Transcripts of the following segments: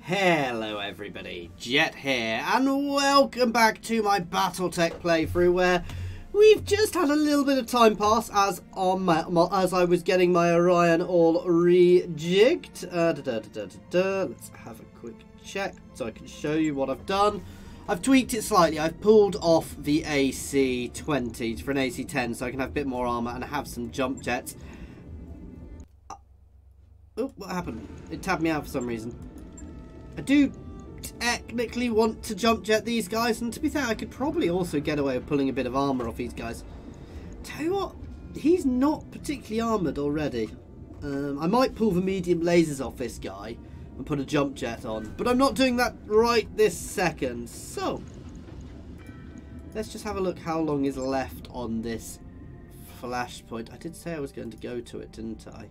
Hello everybody, Jet here, and welcome back to my BattleTech playthrough where we've just had a little bit of time pass as I was getting my Orion all rejigged. Let's have a quick check so I can show you what I've done. I've tweaked it slightly. I've pulled off the AC-20 for an AC-10 so I can have a bit more armour and have some jump jets. Oh, what happened? It tabbed me out for some reason. I do technically want to jump jet these guys, and to be fair, I could probably also get away with pulling a bit of armour off these guys. Tell you what, he's not particularly armoured already. I might pull the medium lasers off this guy and put a jump jet on, but I'm not doing that right this second. So, let's just have a look how long is left on this flashpoint. I did say I was going to go to it, didn't I?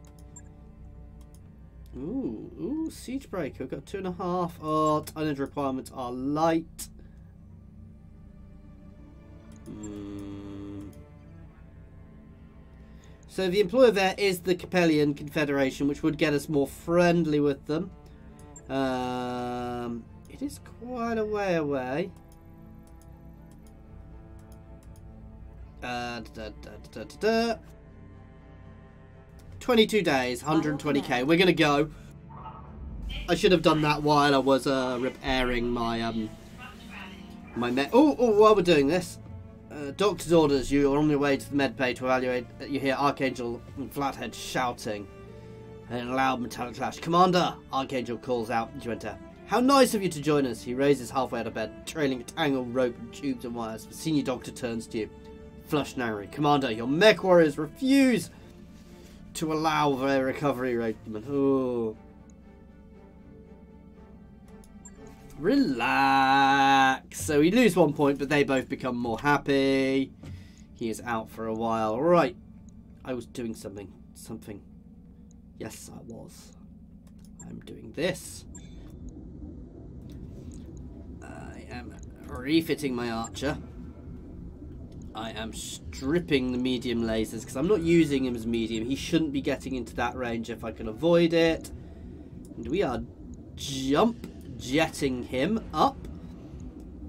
Ooh, siege breaker. We've got 2.5. Oh, tonnage requirements are light. So the employer there is the Capellian Confederation, which would get us more friendly with them. It is quite a way away. 22 days, 120k. We're gonna go. I should have done that while I was repairing my my Mech. Oh, while we're doing this, doctor's orders. You are on your way to the med bay to evaluate. You hear Archangel and Flathead shouting in a loud metallic clash. Commander, Archangel calls out as you enter. How nice of you to join us. He raises halfway out of bed, trailing a tangled rope and tubes and wires. The senior doctor turns to you. Flushed narrowly. Commander, your Mech warriors refuse to allow their recovery rate. Oh. Relax. So we lose 1 point, but they both become more happy. He is out for a while. Right. I was doing something. Yes, I was. I'm doing this. I am refitting my archer. I am stripping the medium lasers because I'm not using him as medium. He shouldn't be getting into that range if I can avoid it. And we are jump jetting him up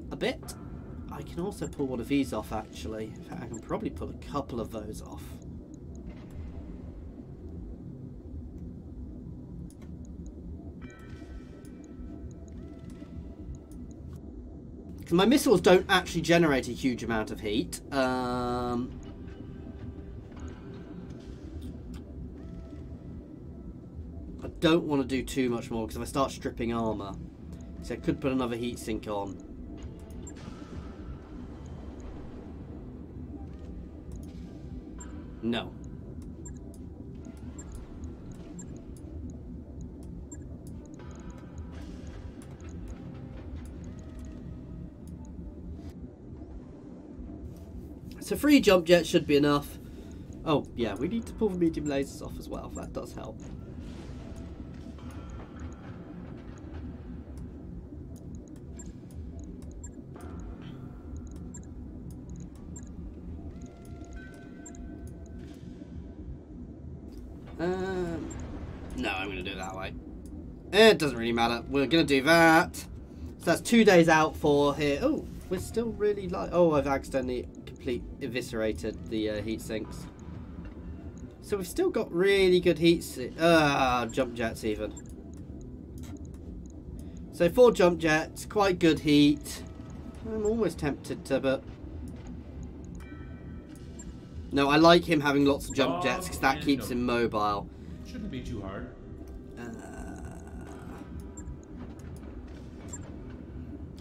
a bit. I can also pull one of these off actually. In fact, I can probably pull a couple of those off. My missiles don't actually generate a huge amount of heat. I don't want to do too much more because if I start stripping armor, so I could put another heat sink on. No. So 3 jump jets should be enough. Oh, yeah, we need to pull the medium lasers off as well. That does help. No, I'm going to do it that way. It doesn't really matter. We're going to do that. So that's 2 days out for here. Oh, we're still really light. Oh, I've accidentally eviscerated the heat sinks. So we've still got really good jump jets even. So 4 jump jets, quite good heat. I'm almost tempted to, but no, I like him having lots of jump jets because that keeps him mobile. Shouldn't be too hard.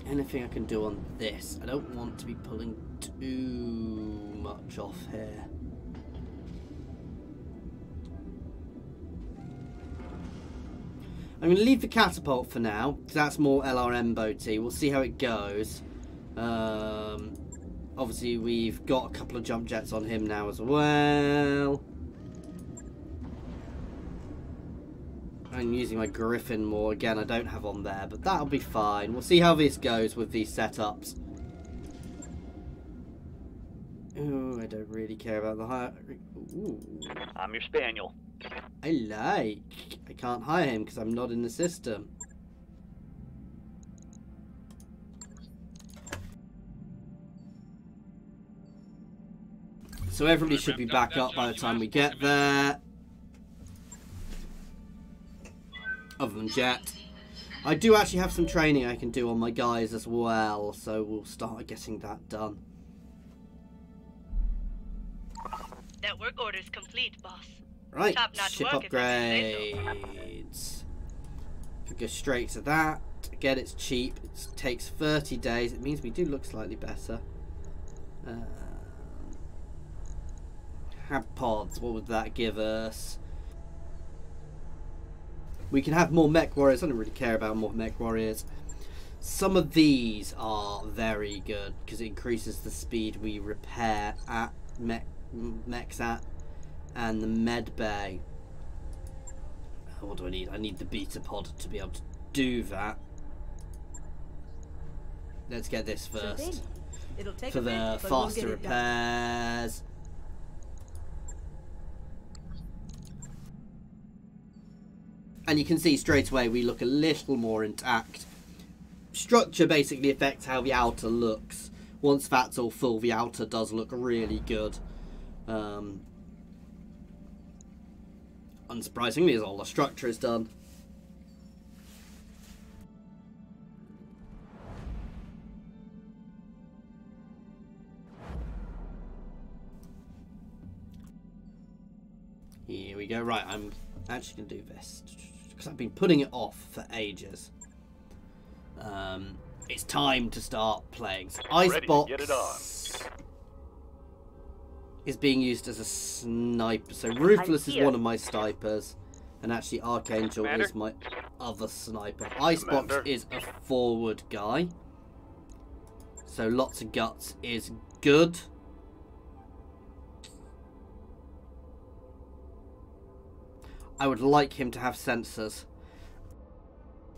Anything I can do on this? I don't want to be pulling too much off here. I'm going to leave the catapult for now because that's more LRM boaty. We'll see how it goes. Obviously we've got a couple of jump jets on him now as well. I'm using my Griffin more. Again, I don't have on there, but that'll be fine. We'll see how this goes with these setups. Ooh, I don't really care about the hire. Ooh. I'm your spaniel. I can't hire him because I'm not in the system. So everybody should be back up by the time we get there. Other than Jet. I do actually have some training I can do on my guys as well, so we'll start getting that done. That work order's complete, boss. Right, Top-notch ship work, if I say upgrades. If we go straight to that, again it's cheap. It takes 30 days. It means we do look slightly better. Have pods. What would that give us? We can have more mech warriors. I don't really care about more mech warriors. Some of these are very good because it increases the speed we repair at mechs at, and the med bay. What do I need? I need the beta pod to be able to do that. Let's get this first. It'll take for the faster repairs. And you can see straight away we look a little more intact. Structure basically affects how the outer looks. Once that's all full, the outer does look really good. Unsurprisingly, as all the structure is done. Here we go. Right, I'm actually going to do this because I've been putting it off for ages. It's time to start playing. So Icebox is being used as a sniper. So Ruthless is one of my snipers, and actually Archangel is my other sniper. Icebox is a forward guy, so lots of guts is good. I would like him to have sensors.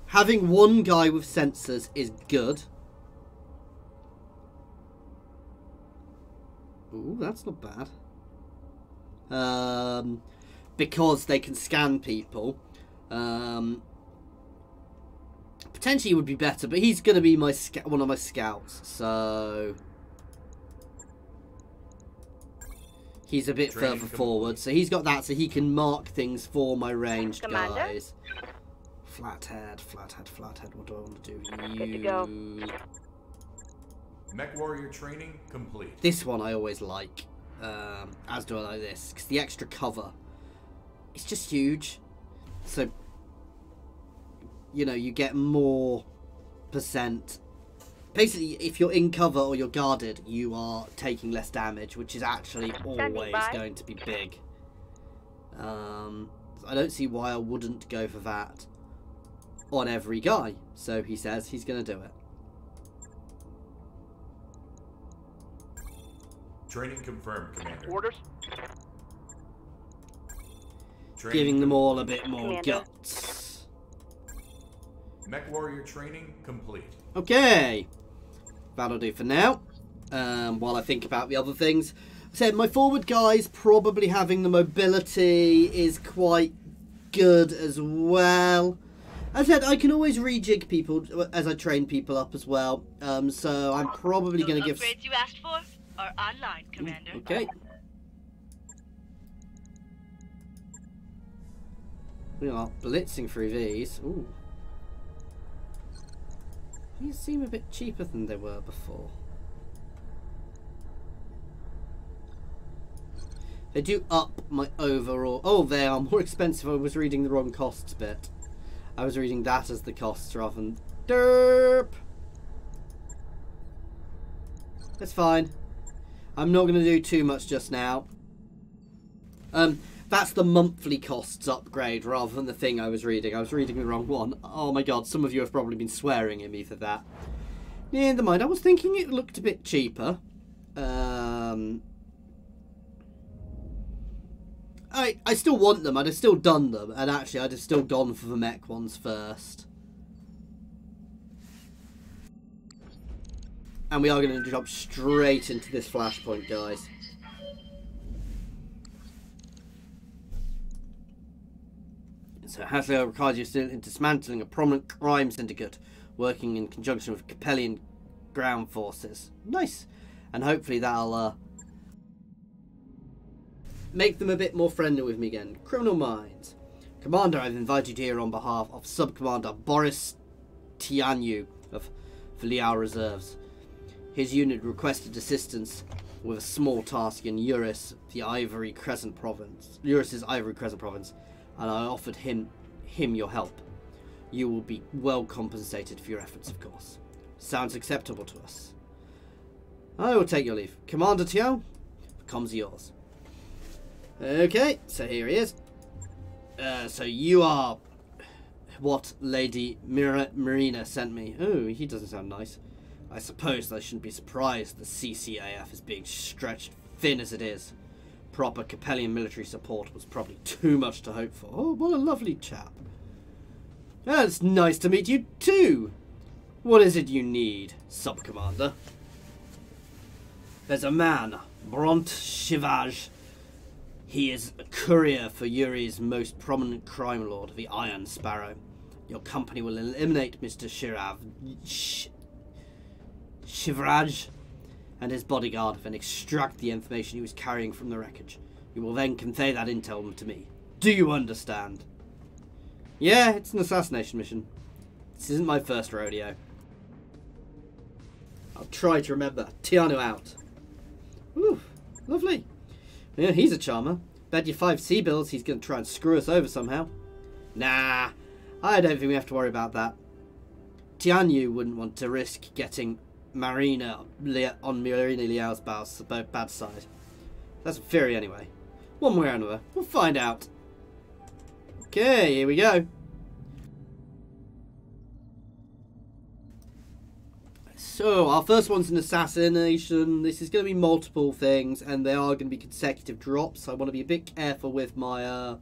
Having one guy with sensors is good. Ooh, that's not bad. Because they can scan people. Potentially would be better, but he's going to be my one of my scouts, so he's a bit further forward. So he's got that, so he can mark things for my ranged guys. Flathead. What do I want to do? Good to go. Mech warrior training complete. This one I always like, as do I like this, because the extra cover, it's just huge. So, you know, you get more percent. Basically, if you're in cover or you're guarded, you are taking less damage, which is actually always going to be big. I don't see why I wouldn't go for that on every guy. So he says he's going to do it. Training confirmed, Commander. Orders. Giving them all a bit more guts. Mech warrior training complete. Okay, that'll do for now. While I think about the other things, I said my forward guys probably having the mobility is quite good as well. As I said, I can always rejig people as I train people up as well. So I'm probably going to give. Upgrades you asked for are online, Commander. Okay. We are blitzing through these. Ooh. These seem a bit cheaper than they were before. They do up my overall. Oh, they are more expensive. I was reading the wrong costs bit. I was reading that as the costs rather than derp. That's fine. I'm not going to do too much just now. That's the monthly costs upgrade rather than the thing I was reading. I was reading the wrong one. Oh my god, some of you have probably been swearing at me for that. Never mind, I was thinking it looked a bit cheaper. I still want them. I'd have still done them. And actually, I'd have still gone for the mech ones first. And we are going to jump straight into this flashpoint, guys. So Hasler requires you in dismantling a prominent crime syndicate working in conjunction with Capellian ground forces. Nice. And hopefully that'll make them a bit more friendly with me again. Criminal Minds. Commander, I've invited you here on behalf of Sub-Commander Boris Tianyu of Liao Reserves. His unit requested assistance with a small task in Urus's Ivory Crescent Province, and I offered him your help. You will be well compensated for your efforts, of course. Sounds acceptable to us. I will take your leave. Commander Tiao, comms yours. Okay, so here he is. So you are what Lady Marina sent me. Oh, he doesn't sound nice. I suppose I shouldn't be surprised the CCAF is being stretched thin as it is. Proper Capellian military support was probably too much to hope for. Oh, what a lovely chap. It's nice to meet you too. What is it you need, Sub-Commander? There's a man, Bront Shivaj. He is a courier for Yuri's most prominent crime lord, the Iron Sparrow. Your company will eliminate Mr. Shivraj and his bodyguard and extract the information he was carrying from the wreckage. You will then convey that intel to me. Do you understand? Yeah, it's an assassination mission. This isn't my first rodeo. I'll try to remember. Tiano out. Ooh, lovely. Yeah, he's a charmer. Bet you 5 C-bills he's going to try and screw us over somehow. Nah, I don't think we have to worry about that. Tianyu wouldn't want to risk getting Marina Liao's bad side. That's a theory anyway. One way or another. We'll find out. Okay, here we go. So, our first one's an assassination. This is going to be multiple things, and they are going to be consecutive drops. I want to be a bit careful with my... I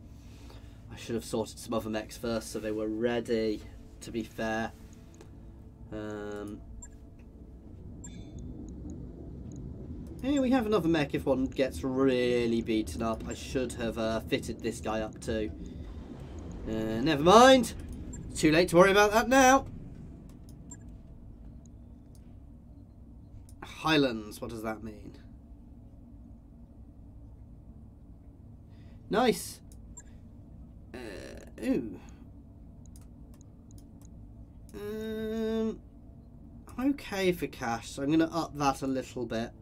should have sorted some other mechs first, so they were ready, to be fair. Here we have another mech if one gets really beaten up. I should have fitted this guy up too. Never mind. It's too late to worry about that now. Highlands, what does that mean? Nice. Ooh. Okay for cash, so I'm going to up that a little bit.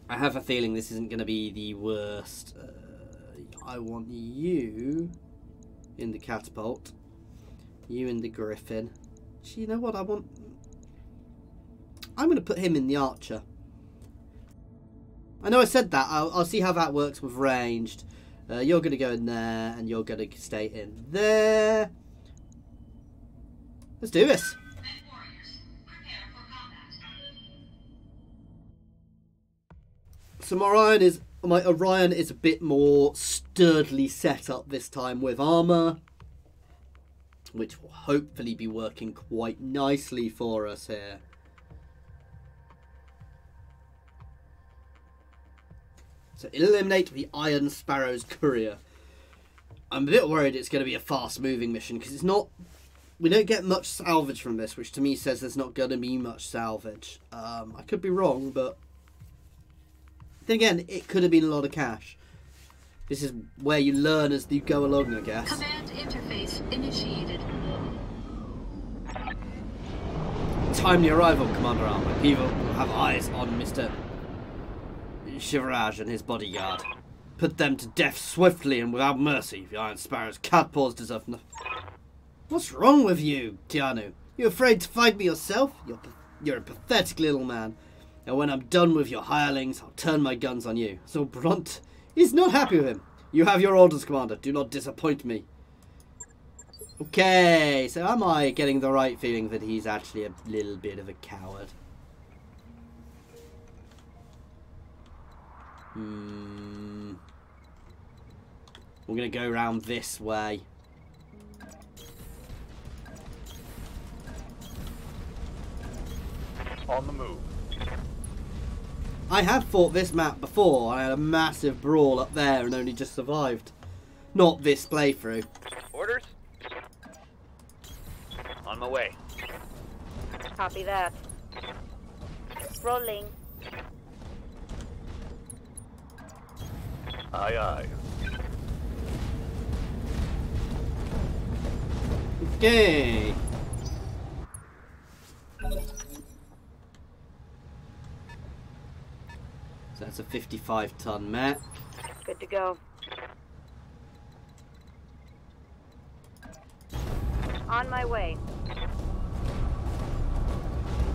I have a feeling this isn't going to be the worst. I want you in the catapult. You in the griffin. Actually, you know what? I'm going to put him in the archer. I know I said that. I'll see how that works with ranged. You're going to go in there, and you're going to stay in there. Let's do this. So my Orion is a bit more sturdily set up this time with armor, which will hopefully be working quite nicely for us here. So eliminate the Iron Sparrow's courier. I'm a bit worried it's going to be a fast moving mission because it's not... We don't get much salvage from this, which to me says there's not going to be much salvage. I could be wrong, but... Then again, it could have been a lot of cash. This is where you learn as you go along, I guess. Command interface initiated. Timely arrival, Commander Armour. People will have eyes on Mr. Shivraj and his bodyguard. Put them to death swiftly and without mercy. The Iron Sparrow's cat paws deserve nothing. What's wrong with you, Tianu? You afraid to fight me yourself? You're a pathetic little man. And when I'm done with your hirelings, I'll turn my guns on you. So Brunt is not happy with him. You have your orders, Commander. Do not disappoint me. Okay, so am I getting the right feeling that he's actually a little bit of a coward? We're going to go around this way. On the move. I have fought this map before. I had a massive brawl up there and only just survived. Not this playthrough. Orders? On my way. Copy that. Rolling. Aye, aye. Okay. So that's a 55-ton Mech. Good to go. On my way.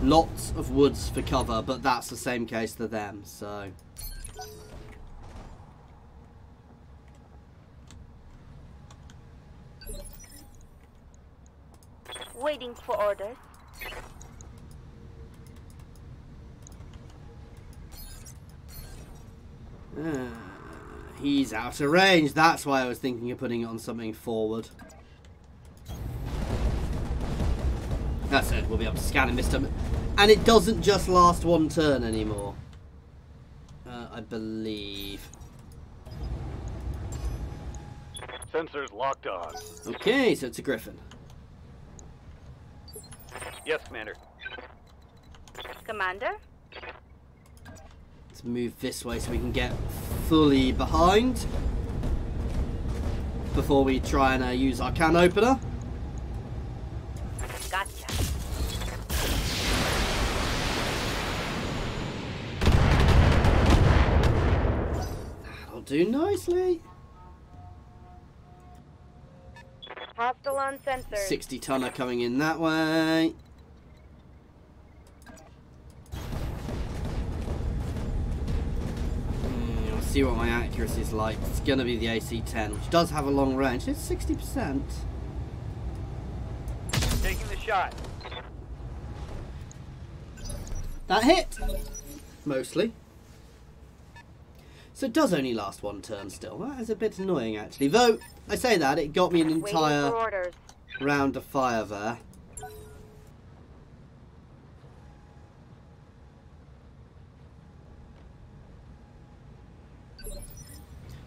Lots of woods for cover, but that's the same case for them, so... Waiting for orders. He's out of range. That's why I was thinking of putting it on something forward. That's it. We'll be able to scan him this time. And it doesn't just last one turn anymore. I believe. Sensors locked on. Okay, so it's a Griffin. Yes, Commander. Commander? Let's move this way so we can get fully behind before we try and use our can opener. Gotcha. That'll do nicely. Hostile on sensor. 60-tonner coming in that way. We'll see what my accuracy is like. It's going to be the AC-10, which does have a long range. It's 60%. Taking the shot. That hit! Mostly. So it does only last one turn still. That is a bit annoying, actually. Though, I say that, it got me an entire round of fire there.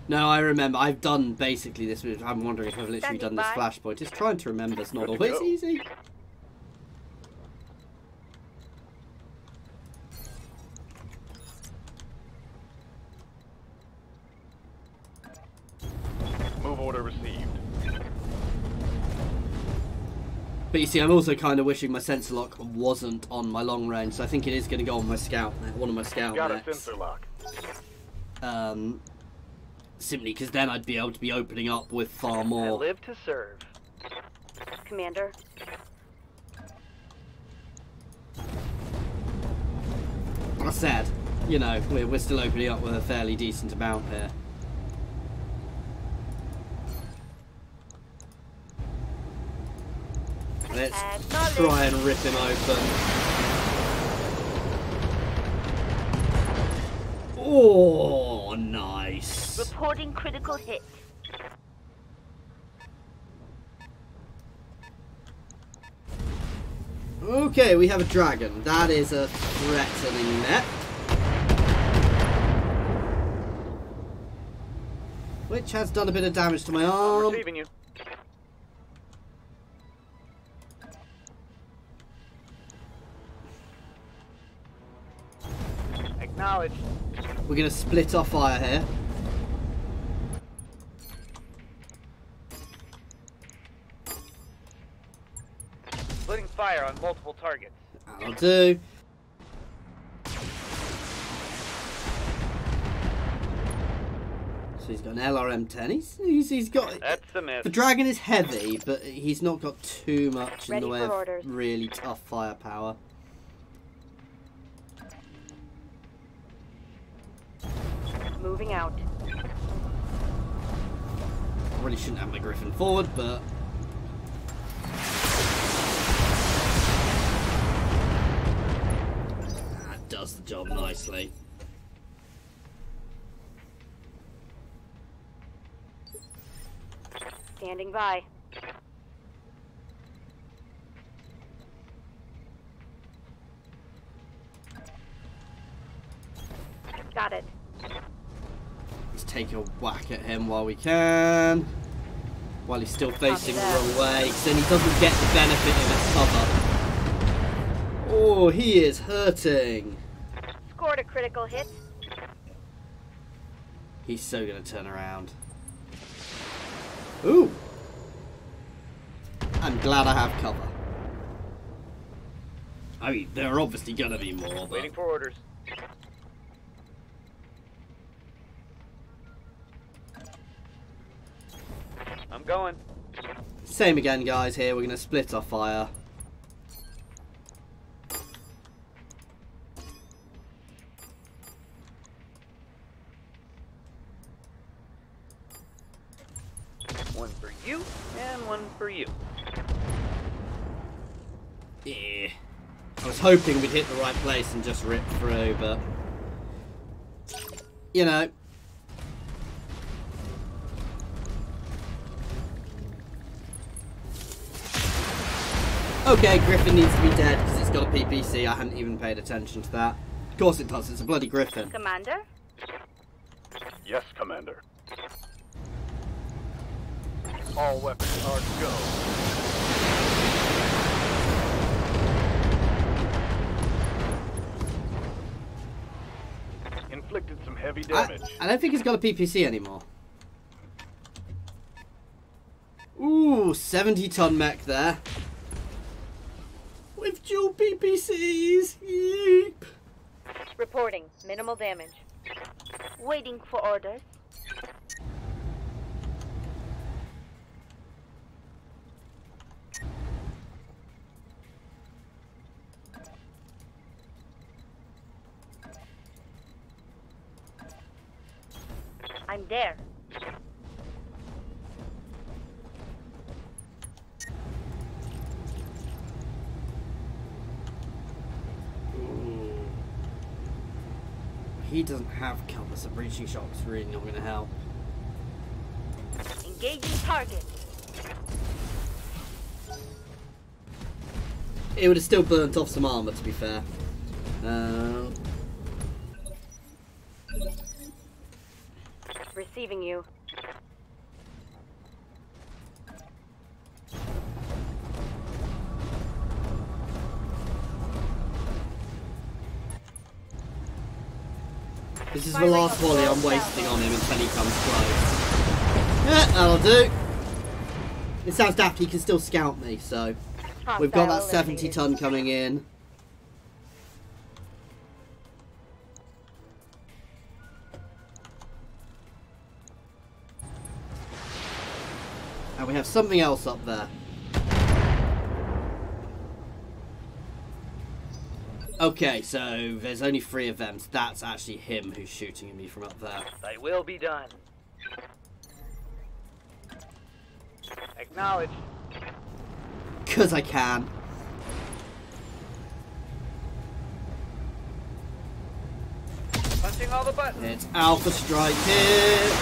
No, I remember. I've done basically this. I'm wondering if I've literally done this flashpoint. Just trying to remember. It's not always easy. Move order received. But you see, I'm also kind of wishing my sensor lock wasn't on my long range. So I think it is going to go on my scout, one of my scout Got mechs. a sensor lock. Simply because then I'd be able to be opening up with far more. I live to serve. Commander. I said, you know, we're still opening up with a fairly decent amount here. Let's try and rip him open. Oh, nice. Reporting critical hit. Okay, we have a dragon. That is a threatening net. Which has done a bit of damage to my arm. Receiving you. Acknowledged. We're going to split our fire here. Splitting fire on multiple targets. That'll do. So he's got an LRM-10. He's got... That's a miss. The dragon is heavy, but he's not got too much in the way of orders. really tough firepower. Moving out. I really shouldn't have my Griffin forward, but... that does the job nicely. Standing by. Got it. Let's take a whack at him while we can. While he's still facing the wrong way, because then he doesn't get the benefit of his cover. Oh, he is hurting. Scored a critical hit. He's so gonna turn around. Ooh! I'm glad I have cover. I mean, there are obviously gonna be more, but... Waiting for orders. I'm going. Same again, guys, here. We're gonna split our fire. One for you, and one for you. Yeah. I was hoping we'd hit the right place and just rip through, but... You know. Okay, Griffin needs to be dead because it's got a PPC. I hadn't even paid attention to that. Of course it does, it's a bloody Griffin. Commander? Yes, Commander. All weapons are go. Inflicted some heavy damage. I don't think he's got a PPC anymore. Ooh, 70-ton mech there. With dual PPCs. Yeep. Reporting. Minimal damage. Waiting for orders. I'm there. Ooh. He doesn't have cover, so breaching shock's really not going to help. Engaging target. It would have still burnt off some armor, to be fair. Receiving you. This is the last volley I'm wasting on him until he comes close. Yeah, that'll do. It sounds daft, he can still scout me, so... We've got that 70-ton coming in. And we have something else up there. Okay, so there's only 3 of them. So that's actually him who's shooting at me from up there. They will be done. Acknowledge. Because I can. Punching all the buttons. It's Alpha Strike here.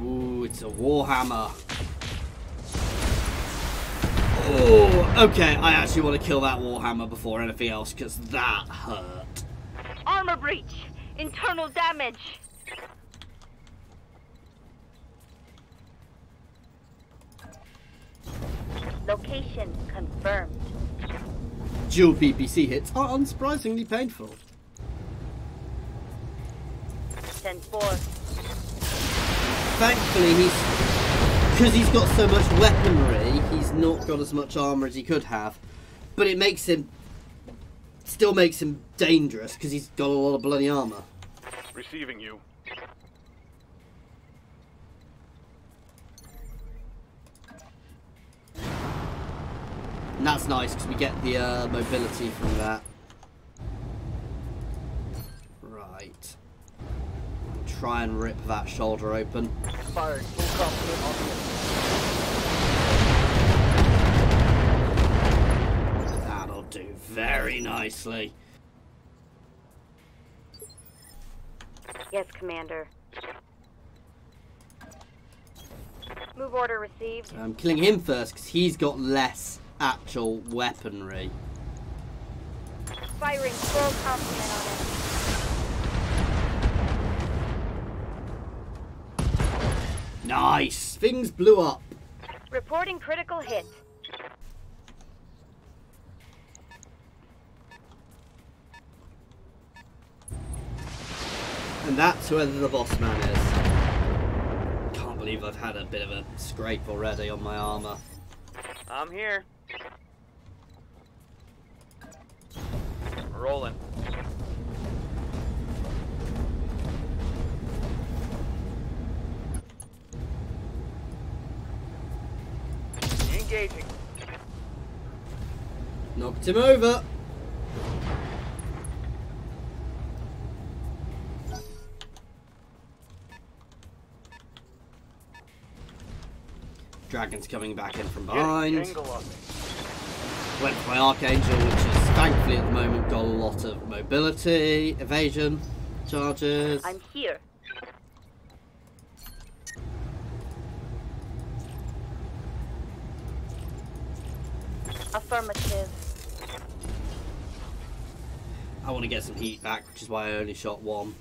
Ooh, it's a Warhammer. Oh, okay, I actually want to kill that Warhammer before anything else, because that hurt. Armor breach. Internal damage. Location confirmed. Dual PPC hits are unsurprisingly painful. 10-4. Thankfully, because he's got so much weaponry, he's not got as much armor as he could have. But it makes him, still makes him dangerous because he's got a lot of bloody armor. Receiving you. And that's nice because we get the mobility from that. Right. Try and rip that shoulder open. Firing full complement on the... That'll do very nicely. Yes, Commander. Move order received. I'm killing him first because he's got less actual weaponry. Firing full complement on Nice! Things blew up. Reporting critical hit. And that's whether the boss man is. Can't believe I've had a bit of a scrape already on my armor. I'm here. Rolling. Engaging. Knocked him over. Dragon's coming back in from behind. Went for my Archangel, which is thankfully at the moment got a lot of mobility, evasion, charges. I'm here. Affirmative. I want to get some heat back, which is why I only shot one.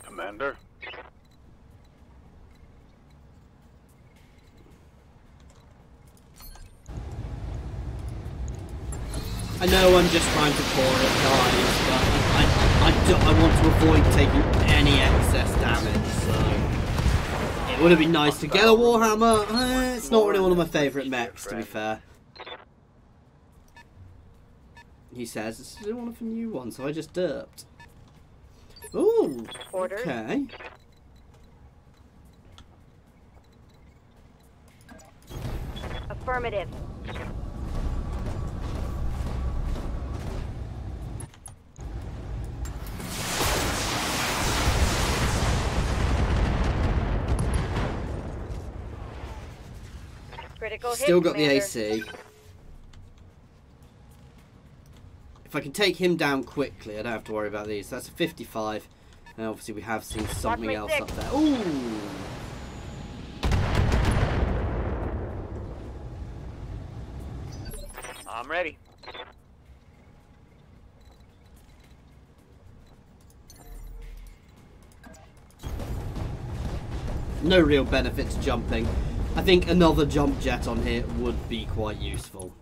Commander. I know I'm just trying to pour it, guys, but I want to avoid taking any excess damage, so it would have been nice to get a Warhammer. It's not really one of my favourite mechs, to be fair. He says it's one of the new ones, so I just derped. Ooh, Order. okay. Affirmative. Critical hit, Still got the Commander. AC. If I can take him down quickly, I don't have to worry about these. That's a 55. And obviously we have seen something my else six. up there. Ooh! I'm ready. No real benefit to jumping. I think another jump jet on here would be quite useful.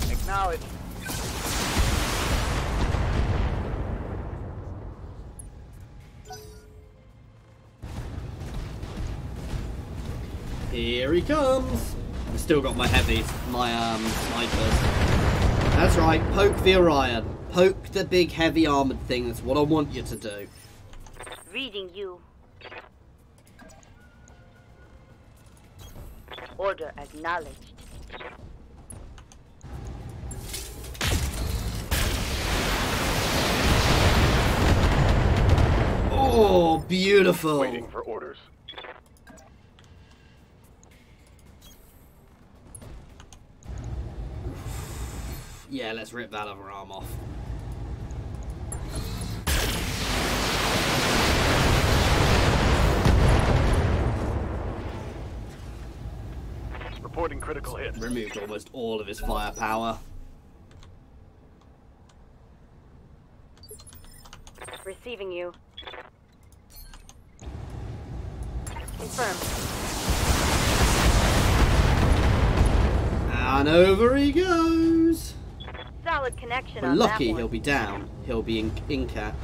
Acknowledge. Here he comes! I've still got my heavies, my snipers. That's right, poke the Orion. Poke the big heavy armoured thing, that's what I want you to do. Reading you. Order acknowledged. Oh, beautiful! Waiting for orders. Yeah, let's rip that other arm off. Reporting critical hit. Removed almost all of his firepower. Receiving you. Confirmed. And over he goes! Solid connection We're on lucky that one. he'll be down. He'll be in capped.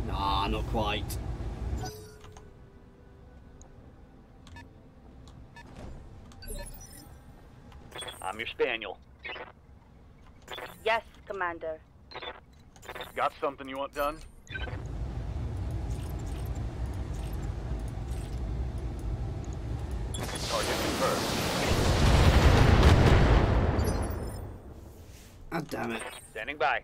Nah, not quite. I'm your spaniel. Yes, Commander. Got something you want done? Target confirmed. Ah, damn it. Standing by.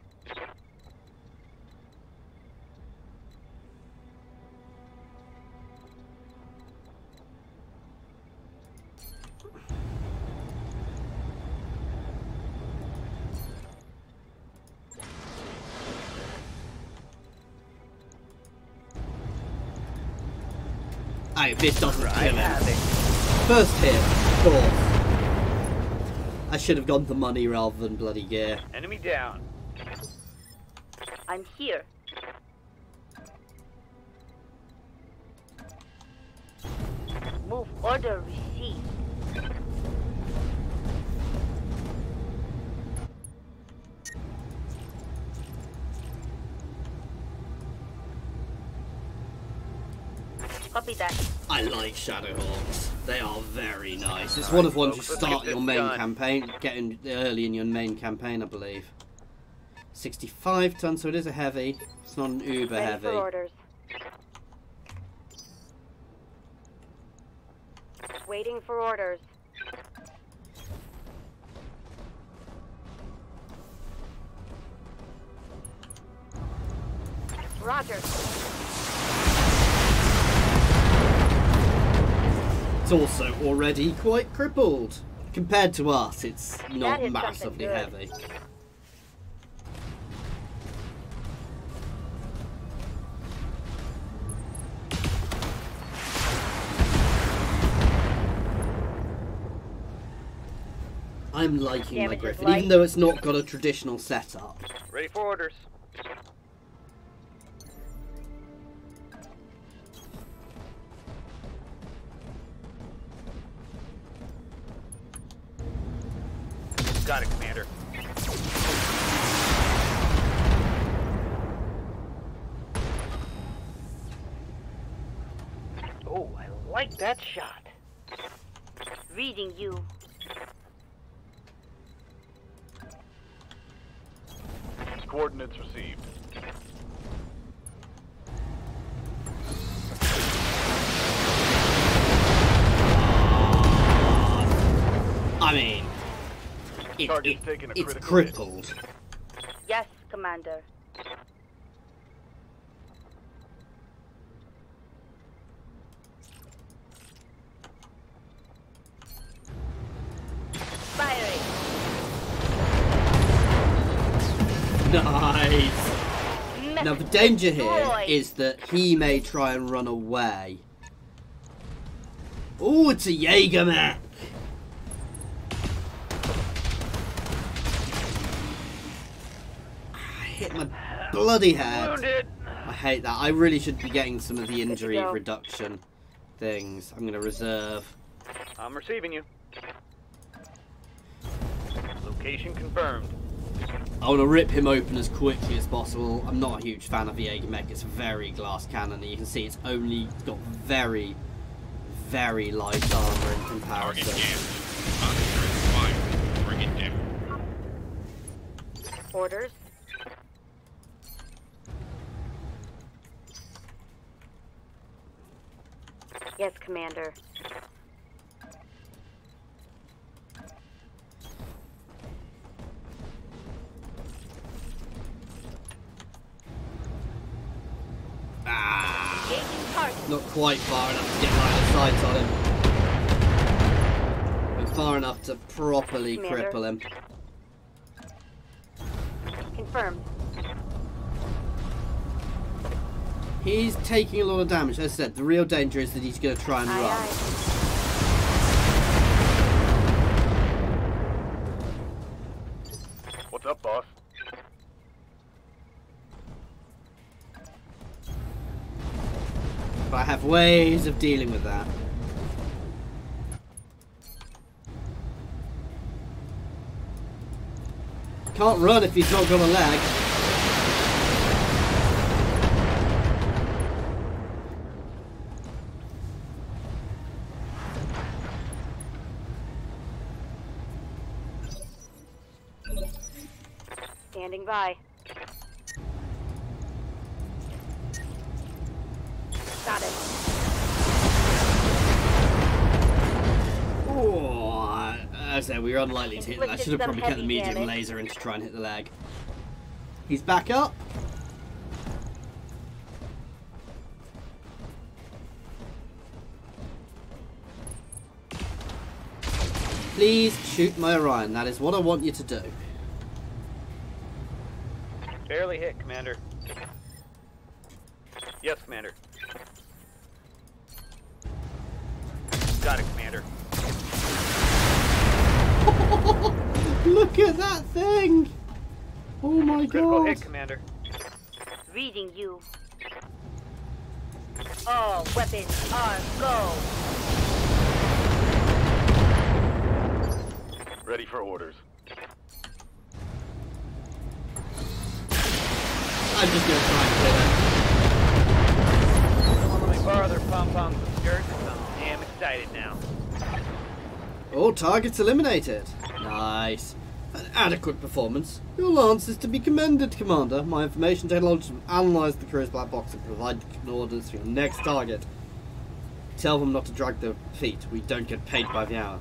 Hey, this doesn't Right, kill have him. it. First hit, of course. I should have gone for money rather than bloody gear. Enemy down. I'm here. Move order received. Copy that. I like Shadowhawks. They are very nice. It's one of the ones you folks, let's start get your this main done. campaign, getting early in your main campaign, I believe. 65 tons, so it is a heavy. It's not an uber Ready heavy. for orders. Waiting for orders. Roger. It's also already quite crippled. Compared to us, it's not That is massively something good. heavy. I'm liking my Damage is Griffin, light. even though it's not got a traditional setup. Ready for orders. Got it, Commander. Oh, I like that shot. Reading you. Coordinates received. I mean, Target's taking a it's critical hit. crippled. Yes, Commander. Firing. Nice. Now the danger here Destroyed. is that he may try and run away. Oh, it's a Jaeger mech. I hit my bloody head. Wounded. I hate that. I really should be getting some of the injury go. reduction things. I'm going to reserve. I'm receiving you. Location confirmed. I want to rip him open as quickly as possible. I'm not a huge fan of the Jaeger mech. It's very glass cannon. You can see it's only got very, very light armor in comparison. Orders. Yes, Commander. Ah, Engaging target. not quite far enough to get line of sight on him. But far enough to properly Commander. cripple him. Confirmed. He's taking a lot of damage. As I said, the real danger is that he's going to try and Aye, run. aye. What's up, boss? But I have ways of dealing with that. Can't run if he's not got a leg. Standing by. Got it. Oh, as I said, we were unlikely to hit that. I should have Inflicted probably some kept the heavy medium damage. laser in to try and hit the leg. He's back up. Please shoot my Orion. That is what I want you to do. Barely hit, Commander. Yes, Commander. Got it, Commander. Look at that thing! Oh my Critical god! hit, Commander. Reading you. All weapons are go. Ready for orders. I'm just gonna try and Let me borrow their pom-poms and skirts. I'm damn excited now. kill it. All targets eliminated. Nice. An adequate performance. Your lance is to be commended, Commander. My information technology will analyze the crew's black box and provide orders for your next target. Tell them not to drag their feet. We don't get paid by the hour.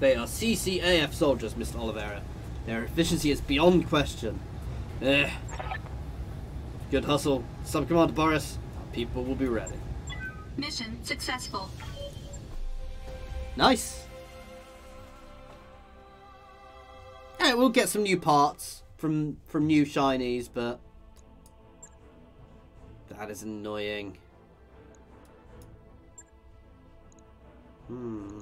They are CCAF soldiers, Mr. Oliveira. Their efficiency is beyond question. Good hustle. Sub-Commander Boris, our people will be ready. Mission successful. Nice. Yeah, we'll get some new parts from new shinies, but that is annoying. Ooh.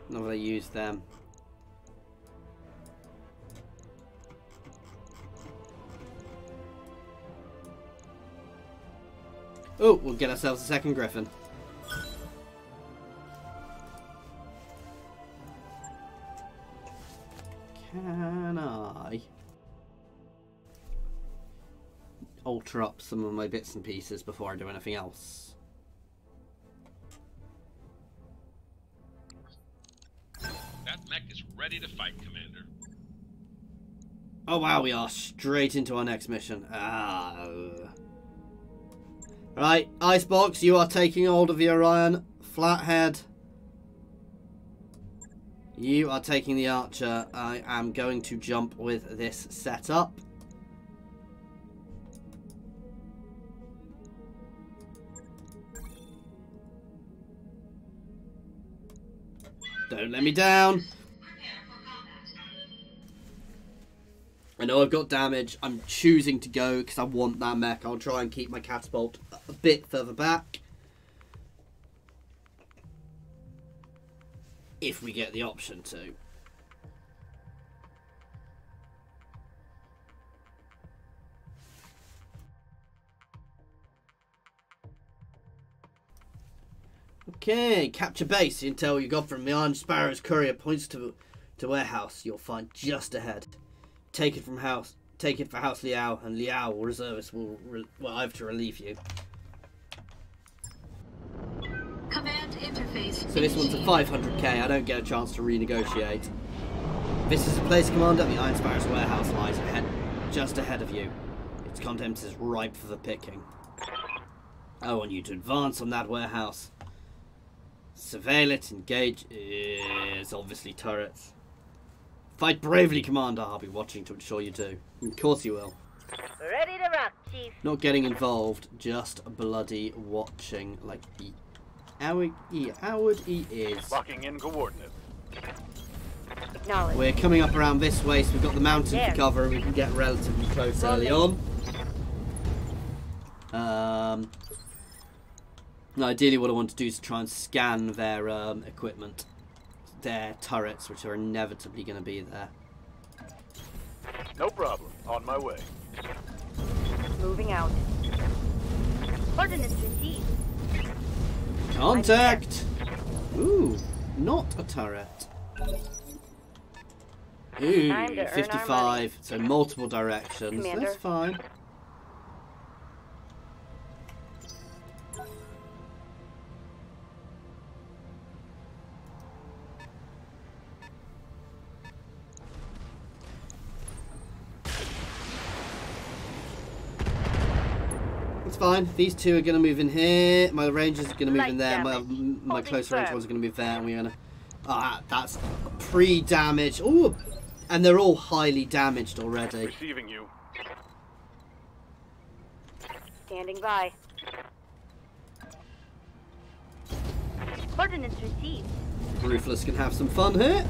Not that I use them. Oh, we'll get ourselves a second Griffin. Can I alter up some of my bits and pieces before I do anything else? That mech is ready to fight, Commander. Oh wow, we are straight into our next mission. Right, Icebox, you are taking hold of the Orion. Flathead, you are taking the Archer. I am going to jump with this setup. Don't let me down. I know I've got damage. I'm choosing to go because I want that mech. I'll try and keep my catapult a bit further back. If we get the option to. Okay, capture base. The intel you got from the Iron Sparrow's courier points to warehouse you'll find just ahead. Take it for House Liao, and Liao or reservists will have to relieve you. Command interface. So this one's a 500k. I don't get a chance to renegotiate. This is the place, Commander. The Iron Sparrow's warehouse lies just ahead of you. Its contents is ripe for the picking. I want you to advance on that warehouse. Surveil it, engage. It's obviously turrets. Fight bravely, Commander. I'll be watching to ensure you do. Of course you will. Ready to rock, Chief. Not getting involved, just bloody watching like the Howard he is. Locking in coordinates. Acknowledge. We're coming up around this way, so we've got the mountain to cover, and we can get relatively close early on. Ideally what I want to do is try and scan their equipment. Their turrets, which are inevitably going to be there. No problem. On my way. Moving out. Coordinates received. Contact! Ooh, not a turret. Ooh, Time to earn our 55, so multiple directions. Commander. That's fine. It's fine. These two are going to move in here. My rangers are going to move in there. My close range ones are going to move there. And we're going to... that's pre-damage. Ooh, and they're all highly damaged already. Receiving you. Standing by. Coordinates received. Ruthless can have some fun here.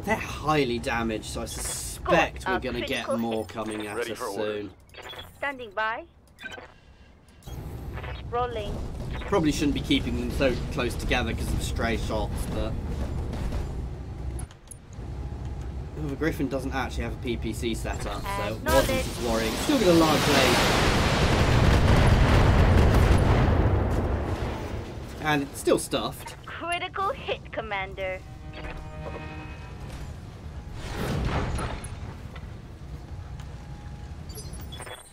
They're highly damaged, so I suspect we're going to get more coming at us soon. Standing by. Rolling. Probably shouldn't be keeping them so close together because of stray shots, but... Oh, the Griffin doesn't actually have a PPC setup, so it wasn't as worrying. Still got a large blade. And it's still stuffed. Critical hit, Commander.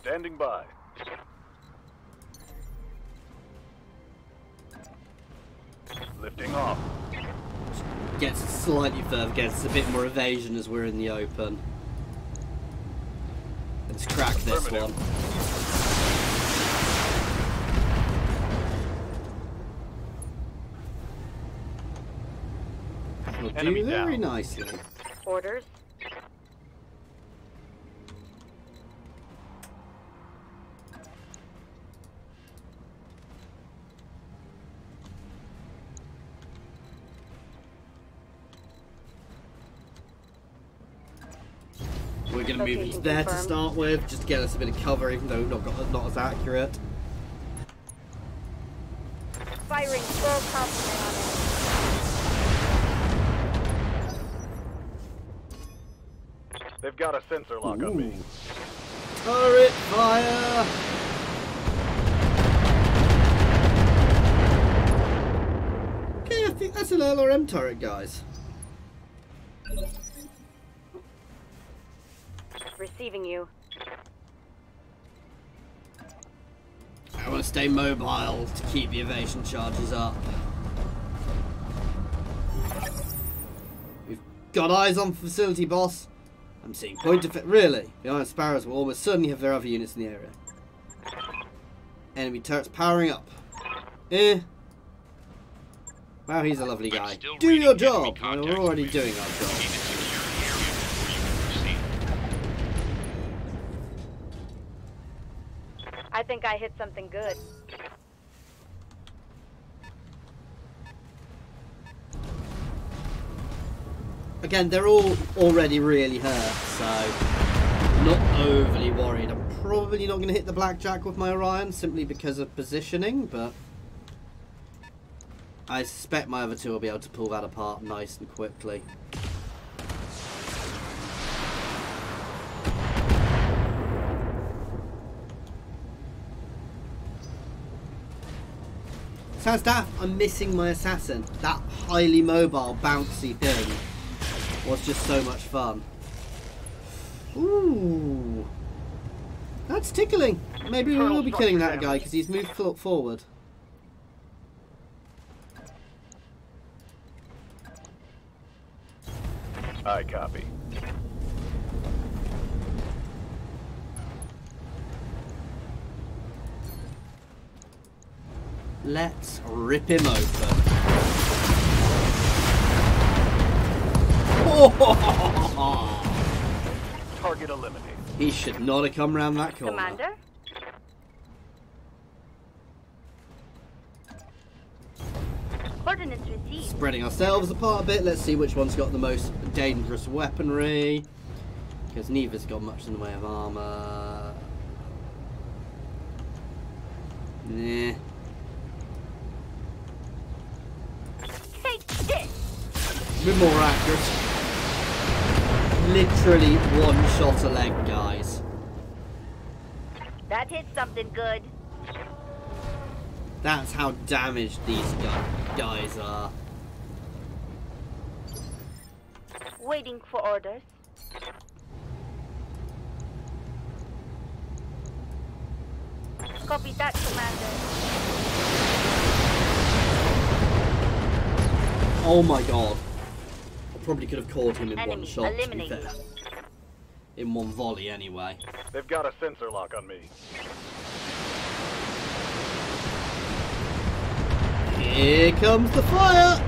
Standing by. Lifting off. Gets slightly further, gets a bit more evasion as we're in the open. Let's crack this one. We'll do very nicely. Orders. We're going to move these there to start with, just to get us a bit of cover, even though not as accurate. Firing full complement on it. They've got a sensor lock on me. Turret fire! Okay, I think that's an LRM turret, guys. Receiving you. I want to stay mobile to keep the evasion charges up. We've got eyes on facility, boss. I'm seeing point of it. Really? The Iron Sparrows will almost certainly have their other units in the area. Enemy turrets powering up. Eh. Wow, he's a lovely guy. Do your job! Well, we're already doing our job. I think I hit something good. Again, they're all already really hurt, so I'm not overly worried. I'm probably not going to hit the blackjack with my Orion simply because of positioning, but I suspect my other two will be able to pull that apart nice and quickly. Sounds daft, I'm missing my assassin. That highly mobile, bouncy thing was just so much fun. Ooh. That's tickling. Maybe we will be killing that guy because he's moved forward. I copy. Let's rip him open. Target eliminated. He should not have come around that corner. Commander? Coordinates received. Spreading ourselves apart a bit. Let's see which one's got the most dangerous weaponry. Because neither's got much in the way of armor. Nah. Take this! We're more accurate. Literally one shot a leg, guys. That hit something good. That's how damaged these guys are. Waiting for orders. Copy that, Commander. Oh my god. I probably could have caught him in one Enemy shot, to be eliminated. fair. In one volley, anyway. They've got a sensor lock on me. Here comes the fire!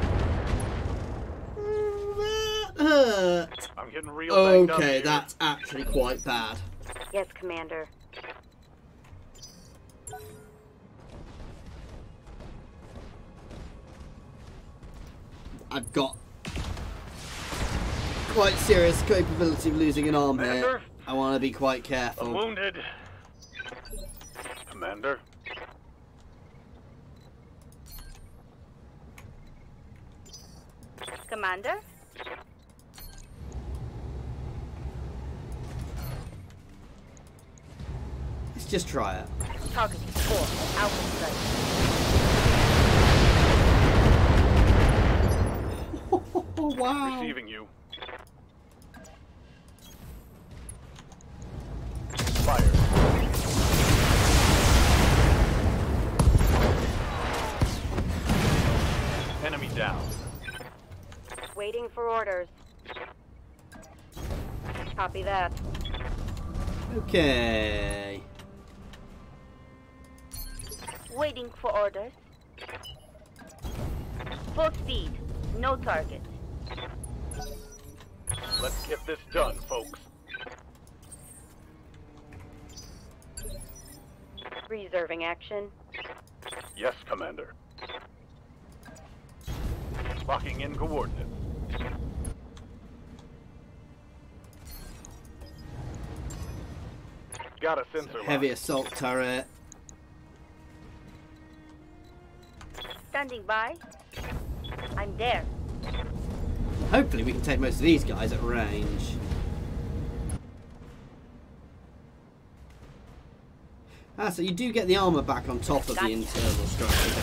That hurt. I'm getting real banged up Okay, here. that's actually quite bad. Yes, Commander. I've got quite serious capability of losing an arm here. Commander? I want to be quite I'm careful. wounded. Commander? Commander? Let's just try it. Targeting 4 Alpha site. Oh, wow. Receiving you. Fire. Enemy down. Waiting for orders. Copy that. Okay. Waiting for orders. Full speed. No target. Let's get this done, folks. Reserving action. Yes, Commander. Locking in coordinates. Got a sensor Heavy lock. assault turret. Standing by. I'm there. Hopefully we can take most of these guys at range. Ah, so you do get the armor back on top of the internal structure.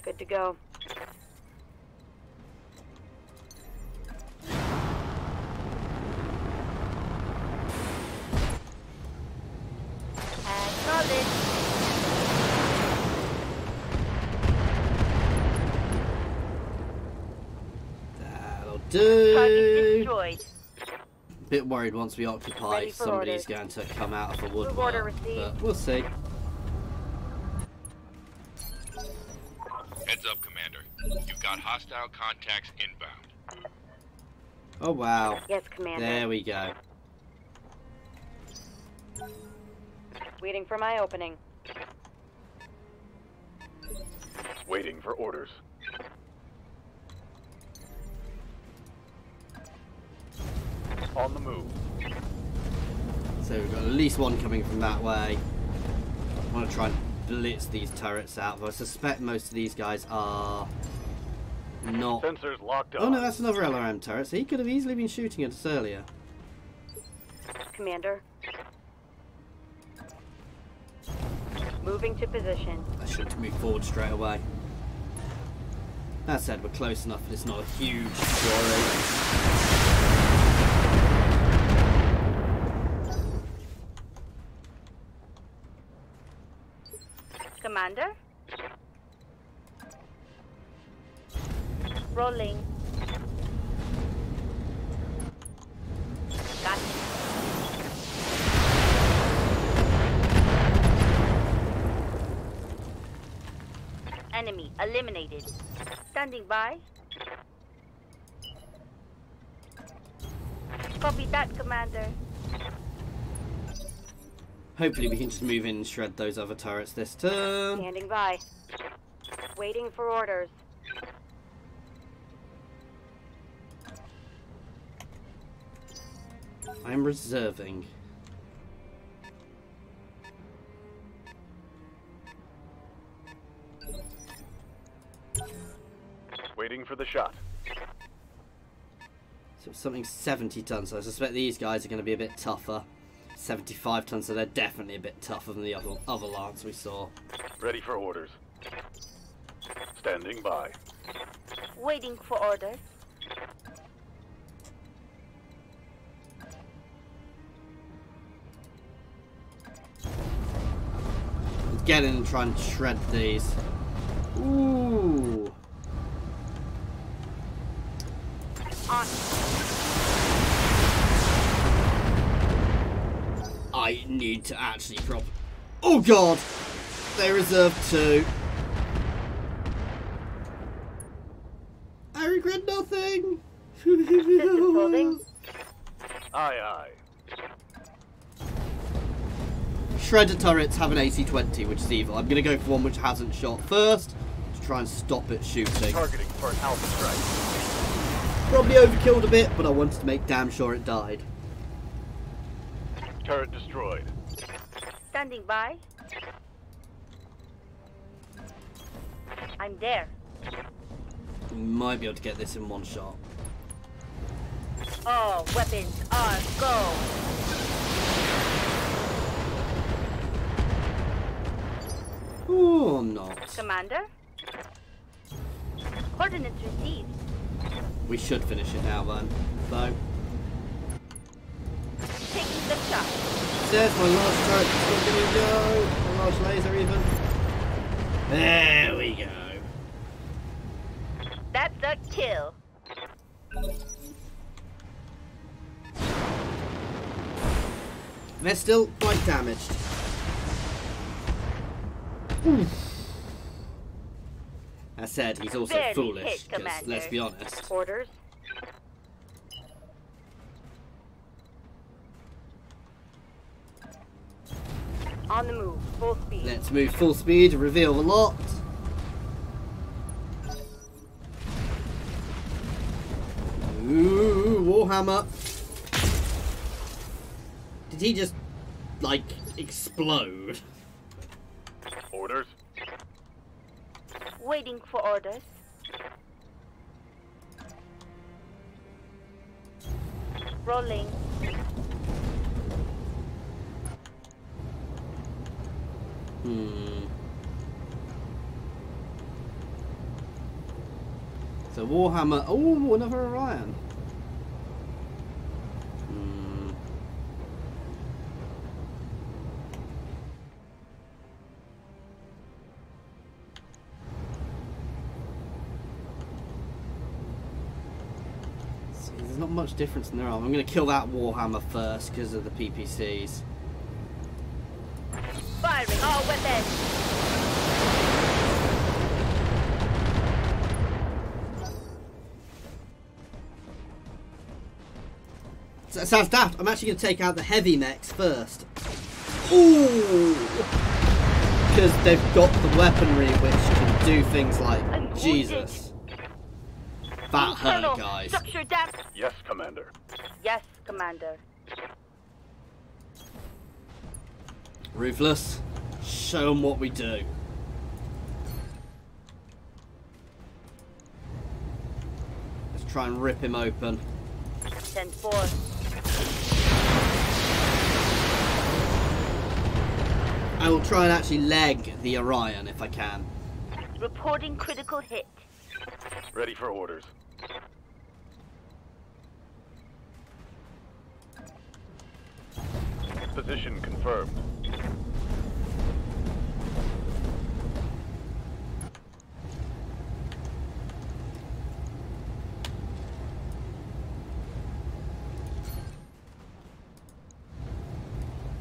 Good to go. Acknowledge. That'll Target do. destroyed. Bit worried once we occupy, Ready for somebody's orders. going to come out of a Move order woodwork, received. but we'll see. Heads up, Commander. You've got hostile contacts inbound. Oh wow, Yes, Commander. there we go. Waiting for my opening. Waiting for orders. On the move. So we've got at least one coming from that way. I want to try and blitz these turrets out, but I suspect most of these guys are not. Sensors locked on. Oh no, that's another LRM turret, so he could have easily been shooting at us earlier. Commander. Moving to position. I should move forward straight away. That said, we're close enough, but it's not a huge worry. Commander. Rolling. Got it. Enemy eliminated. Standing by. Copy that, Commander. Hopefully we can just move in and shred those other turrets this turn. Standing by. Waiting for orders. I'm reserving. Waiting for the shot. So it's something 70 tons, so I suspect these guys are going to be a bit tougher. 75 tons, so they're definitely a bit tougher than the other lance we saw. Ready for orders. Standing by. Waiting for orders. Let's get in and try and shred these. Ooh. On. I need to actually drop. Oh god! They reserved 2. I regret nothing! Systems holding. Aye, aye. Shredder turrets have an AC-20, which is evil. I'm going to go for one which hasn't shot first to try and stop it shooting. Targeting for an alpha strike. Probably overkilled a bit, but I wanted to make damn sure it died. Turret destroyed. Standing by. I'm there. We might be able to get this in one shot. All weapons are go. Oh, I'm not. Commander? Coordinates received. We should finish it now then, though. Taking the shot. There's my large turret. Still gonna go. My large laser even. There we go. That's a kill. They're still quite damaged. I said he's also Barely foolish, hit, because Commander. let's be honest. Orders. On the move, full speed. Let's move full speed, reveal the lot. Ooh, Warhammer. Did he just, like, explode? Orders. Waiting for orders. Rolling. So Warhammer. Oh, another Orion. See, there's not much difference in their arm. I'm going to kill that Warhammer first because of the PPCs. Firing all weapons. So that sounds daft. I'm actually going to take out the heavy mechs first. Ooh! Because they've got the weaponry which can do things like Jesus. That hurt, guys. Structure damage. Yes, Commander. Yes, Commander. Ruthless. Show them what we do. Let's try and rip him open. 10-4. I will try and actually leg the Orion if I can. Reporting critical hit. Ready for orders. Position confirmed.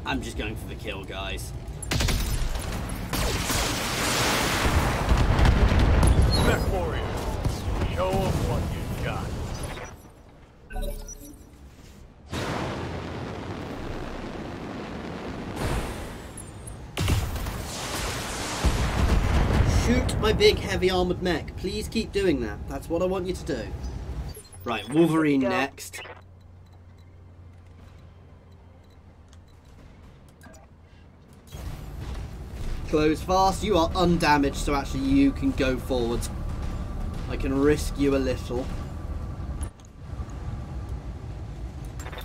I'm just going for the kill, guys. Mech warrior, show them what you got. Shoot my big heavy armoured mech. Please keep doing that. That's what I want you to do. Right, Wolverine next. Close fast. You are undamaged, so actually you can go forwards. I can risk you a little.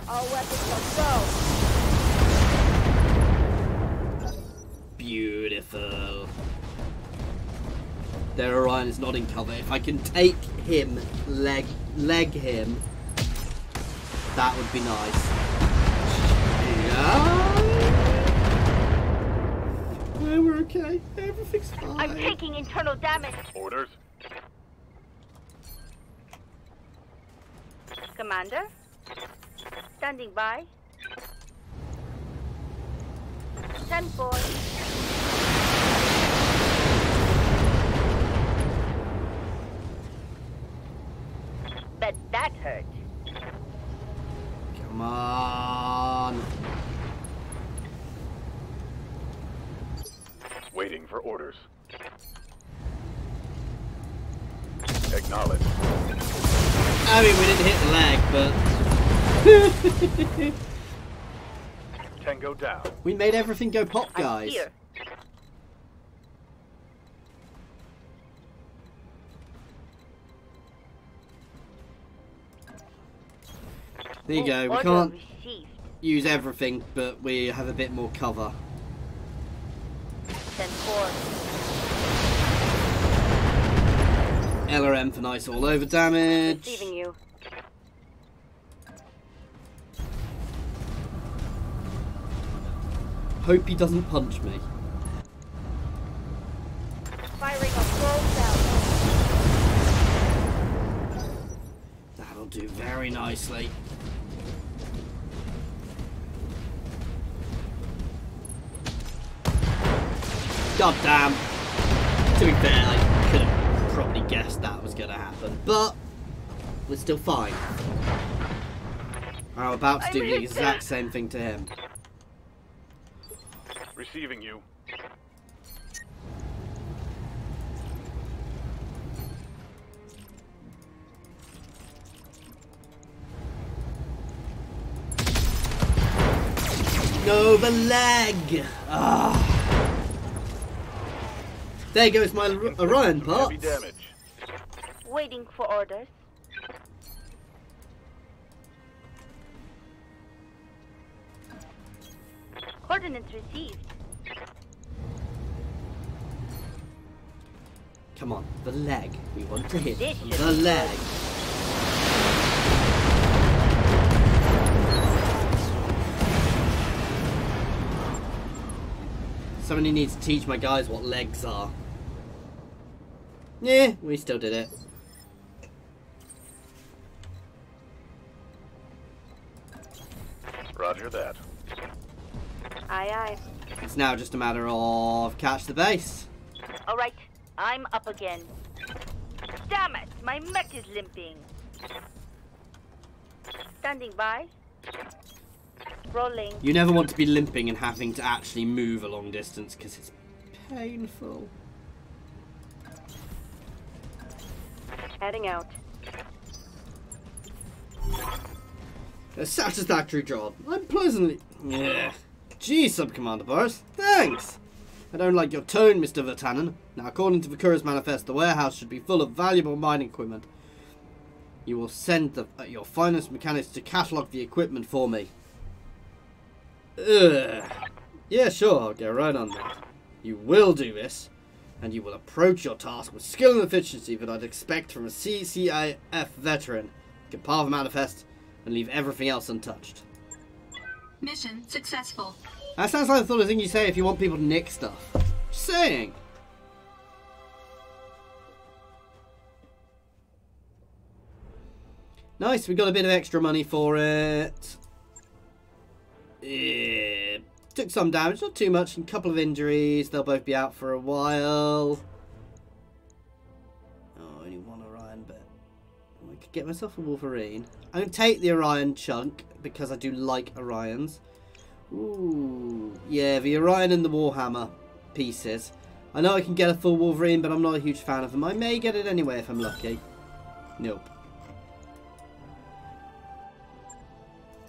All weapons go. Beautiful. Their Orion is not in cover. If I can take him, leg him, that would be nice. Yeah. No, we're okay. Everything's fine. I'm taking internal damage. Orders. Commander? Standing by. 10-4. Bet that hurt. Come on. Waiting for orders. Acknowledge. I mean, we didn't hit the leg, but... Tango down. we made everything go pop, I'm guys. here. There you go. We Order can't received. use everything, but we have a bit more cover. 10-4. LRM for nice all over damage. Receiving you. Hope he doesn't punch me. Firing a full cell. That'll do very nicely. God damn. To be fair, I could have probably guessed that was going to happen, but we're still fine. I'm about to do the exact same thing to him. Receiving you. No, the leg! Ah. There goes my Orion Some parts. heavy damage. Waiting for orders. Coordinates received. Come on, the leg. We want to hit This the should be leg. Somebody needs to teach my guys what legs are. Yeah, we still did it. Roger that. Aye, aye. It's now just a matter of catch the base. All right, I'm up again. Damn it, my mech is limping. Standing by. Rolling. You never want to be limping and having to actually move a long distance because it's painful. Heading out. A satisfactory job. I'm pleasantly... Yeah. Gee, Sub-Commander Boris. Thanks. I don't like your tone, Mr. Vertanen. Now, according to Vakura's manifest, the warehouse should be full of valuable mining equipment. You will send your finest mechanics to catalogue the equipment for me. Ugh. Yeah, sure, I'll get right on that. You will do this, and you will approach your task with skill and efficiency that I'd expect from a CCIF veteran. Compile the manifest and leave everything else untouched. Mission successful. That sounds like the sort of thing you say if you want people to nick stuff. Just saying. Nice, we got a bit of extra money for it. Yeah, took some damage, not too much, and a couple of injuries. They'll both be out for a while. Oh, only one Orion, but I could get myself a Wolverine. I'm going to take the Orion chunk because I do like Orions. Ooh, yeah, the Orion and the Warhammer pieces. I know I can get a full Wolverine, but I'm not a huge fan of them. I may get it anyway if I'm lucky. Nope.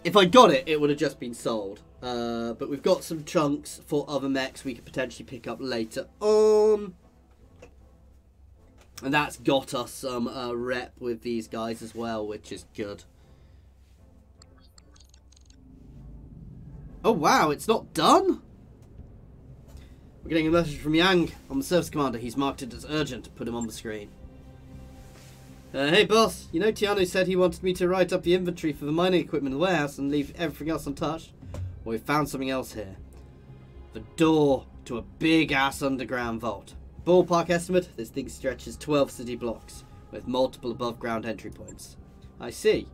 If I got it, it would have just been sold. But we've got some chunks for other mechs we could potentially pick up later on. And that's got us some rep with these guys as well, which is good. Oh wow, it's not done? We're getting a message from Yang on the service commander. He's marked it as urgent. Put him on the screen. Hey boss, you know Tiano said he wanted me to write up the inventory for the mining equipment in the warehouse and leave everything else untouched? Well, we found something else here. The door to a big ass underground vault. Ballpark estimate, this thing stretches 12 city blocks with multiple above ground entry points. I see.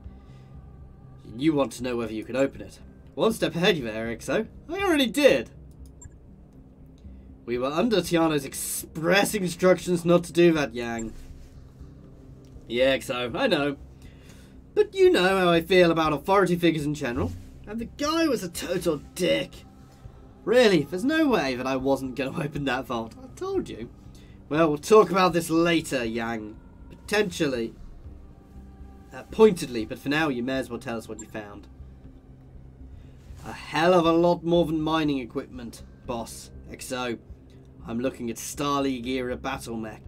You want to know whether you can open it. One step ahead you there, Exo. I already did. We were under Tiano's express instructions not to do that, Yang. Yeah, Exo, I know. But you know how I feel about authority figures in general. And the guy was a total dick. Really, there's no way that I wasn't going to open that vault. I told you. Well, we'll talk about this later, Yang. Potentially. Pointedly, but for now you may as well tell us what you found. A hell of a lot more than mining equipment, boss. XO. I'm looking at Star League era BattleMech.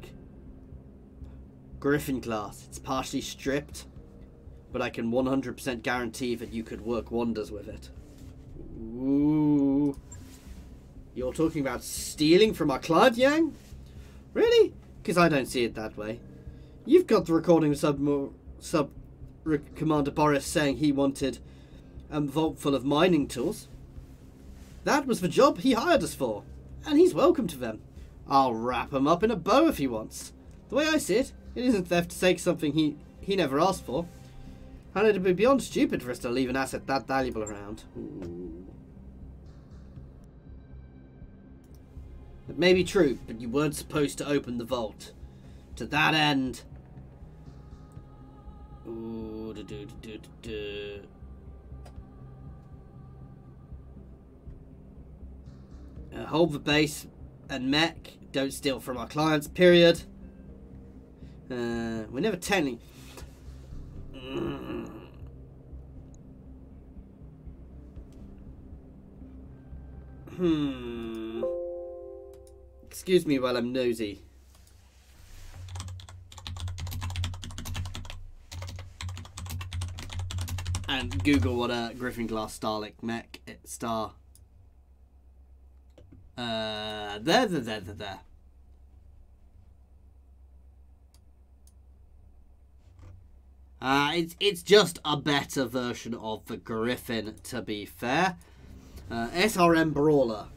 Griffin class. It's partially stripped. but I can 100% guarantee that you could work wonders with it. Ooh. You're talking about stealing from our client, Yang? Really? Because I don't see it that way. You've got the recording of Commander Boris saying he wanted a vault full of mining tools. That was the job he hired us for, and he's welcome to them. I'll wrap him up in a bow if he wants. The way I see it, it isn't theft to take something he never asked for. And it'd be beyond stupid for us to leave an asset that valuable around. Ooh. It may be true, but you weren't supposed to open the vault. To that end... Ooh, hold the base and mech. Don't steal from our clients, period. We never technically... Excuse me while I'm nosy. And Google what a Griffin Glass Starlink mech star. There. It's just a better version of the Griffin, to be fair. SRM Brawler.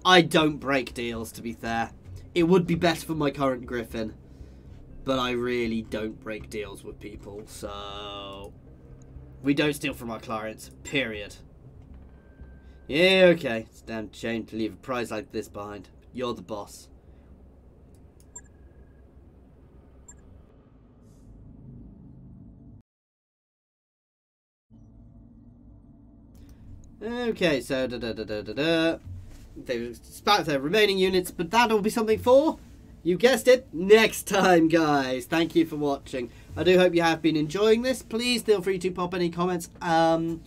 I don't break deals, to be fair. It would be better for my current Griffin, but I really don't break deals with people, so... We don't steal from our clients, period. Yeah, okay. It's a damn shame to leave a prize like this behind. You're the boss. Okay, so they've spat their remaining units, but that'll be something for, you guessed it, next time, guys. Thank you for watching. I do hope you have been enjoying this. Please feel free to pop any comments in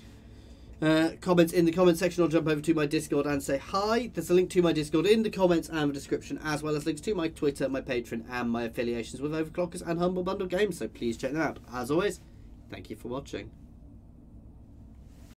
the comment section, or jump over to my Discord and say hi. There's a link to my Discord in the comments and the description, as well as links to my Twitter, my Patreon, and my affiliations with Overclockers and Humble Bundle Games, so please check them out. As always, thank you for watching.